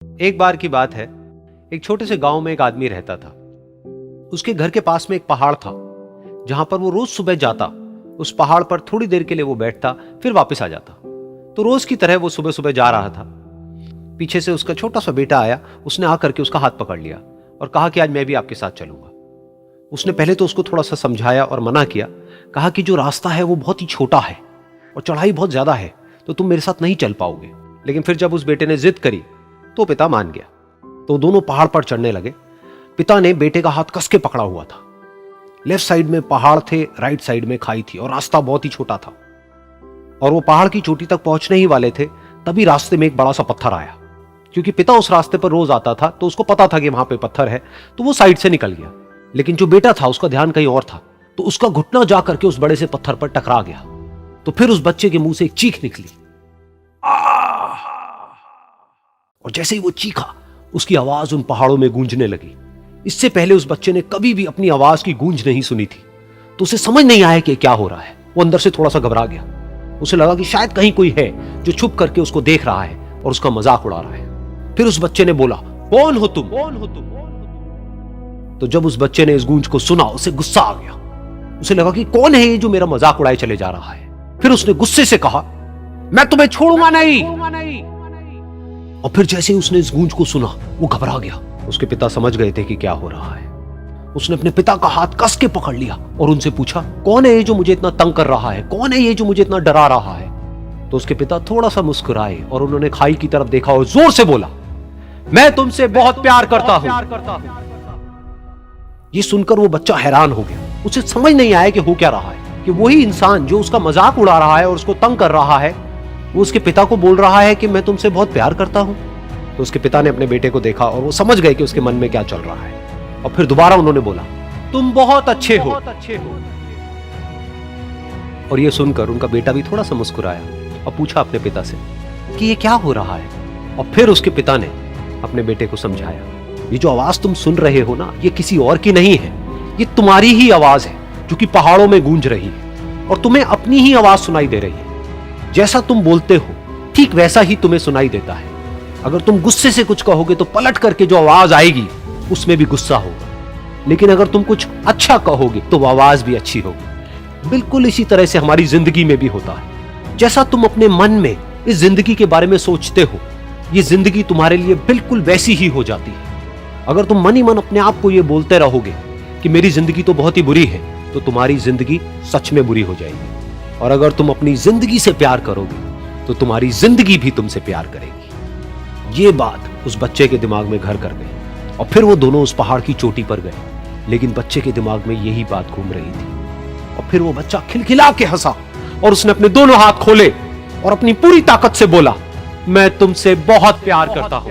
एक बार की बात है, एक छोटे से गांव में एक आदमी रहता था। उसके घर के पास में एक पहाड़ था जहां पर वो रोज सुबह जाता। उस पहाड़ पर थोड़ी देर के लिए वो बैठता, फिर वापस आ जाता। तो रोज की तरह वो सुबह सुबह जा रहा था। पीछे से उसका छोटा सा बेटा आया। उसने आकर के उसका हाथ पकड़ लिया और कहा कि आज मैं भी आपके साथ चलूंगा। उसने पहले तो उसको थोड़ा सा समझाया और मना किया। कहा कि जो रास्ता है वो बहुत ही छोटा है और चढ़ाई बहुत ज्यादा है, तो तुम मेरे साथ नहीं चल पाओगे। लेकिन फिर जब उस बेटे ने जिद करी तो पिता मान गया। तो दोनों पहाड़ पर चढ़ने लगे। पिता ने बेटे का हाथ कस के पकड़ा हुआ था। लेफ्ट साइड में पहाड़ थे, राइट साइड में खाई थी और रास्ता बहुत ही छोटा था। और वो पहाड़ की चोटी तक पहुंचने ही वाले थे, तभी रास्ते में एक बड़ा सा पत्थर आया। क्योंकि पिता उस रास्ते पर रोज आता था तो उसको पता था कि वहां पे पत्थर है, तो वो साइड से निकल गया। लेकिन जो बेटा था उसका ध्यान कहीं और था, तो उसका घुटना जा करके उस बड़े से पत्थर पर टकरा गया। तो फिर उस बच्चे के मुंह से एक चीख निकली। और जैसे ही वो चीखा, उसकी आवाज उन पहाड़ों में गूंजने लगी। इससे पहले उस बच्चे ने कभी भी अपनी आवाज की गूंज नहीं सुनी थी। तो उसे समझ नहीं आया कि क्या हो रहा है। वो अंदर से थोड़ा सा घबरा गया। उसे लगा कि शायद कहीं कोई है जो छुप करके उसको देख रहा है और उसका मजाक उड़ा रहा है। फिर उस बच्चे ने बोला, कौन हो तुम? तो जब उस बच्चे ने इस गूंज को सुना, उसे गुस्सा आ गया। उसे लगा कि कौन है ये जो मेरा मजाक उड़ाए चले जा रहा है। फिर उसने गुस्से से कहा, मैं तुम्हें छोड़ूंगा नहीं। और फिर जैसे ही उसने इस गूंज को सुना, वो घबरा गया। उसके पिता समझ गए थे कि क्या हो रहा है। उसने अपने पिता का हाथ कस के पकड़ लिया और उनसे पूछा, कौन है ये जो मुझे इतना तंग कर रहा है? कौन है ये जो मुझे इतना डरा रहा है? तो उसके पिता थोड़ा सा मुस्कुराए और उन्होंने खाई की तरफ देखा और जोर से बोला, मैं तुमसे बहुत प्यार करता हूं। ये सुनकर वो बच्चा हैरान हो गया। उसे समझ नहीं आया कि हो क्या रहा है, कि वही इंसान जो उसका मजाक उड़ा रहा है और उसको तंग कर रहा है, वो उसके पिता को बोल रहा है कि मैं तुमसे बहुत प्यार करता हूं। तो उसके पिता ने अपने बेटे को देखा और वो समझ गए कि उसके मन में क्या चल रहा है। और फिर दोबारा उन्होंने बोला, तुम बहुत अच्छे हो। और ये सुनकर उनका बेटा भी थोड़ा सा मुस्कुराया और पूछा अपने पिता से कि ये क्या हो रहा है। और फिर उसके पिता ने अपने बेटे को समझाया, ये जो आवाज तुम सुन रहे हो ना, ये किसी और की नहीं है, ये तुम्हारी ही आवाज है जो कि पहाड़ों में गूंज रही है और तुम्हें अपनी ही आवाज सुनाई दे रही है। जैसा तुम बोलते हो ठीक वैसा ही तुम्हें सुनाई देता है। अगर तुम गुस्से से कुछ कहोगे तो पलट करके जो आवाज आएगी उसमें भी गुस्सा होगा, लेकिन अगर तुम कुछ अच्छा कहोगे तो वो आवाज भी अच्छी होगी। बिल्कुल इसी तरह से हमारी जिंदगी में भी होता है। जैसा तुम अपने मन में इस जिंदगी के बारे में सोचते हो, ये जिंदगी तुम्हारे लिए बिल्कुल वैसी ही हो जाती है। अगर तुम मन ही मन अपने आप को ये बोलते रहोगे कि मेरी जिंदगी तो बहुत ही बुरी है, तो तुम्हारी जिंदगी सच में बुरी हो जाएगी। और अगर तुम अपनी जिंदगी से प्यार करोगे तो तुम्हारी जिंदगी भी तुमसे प्यार करेगी। ये बात उस बच्चे के दिमाग में घर कर गई और फिर वो दोनों उस पहाड़ की चोटी पर गए। लेकिन बच्चे के दिमाग में यही बात घूम रही थी। और फिर वो बच्चा खिलखिला के हंसा और उसने अपने दोनों हाथ खोले और अपनी पूरी ताकत से बोला, मैं तुमसे बहुत प्यार करता हूं।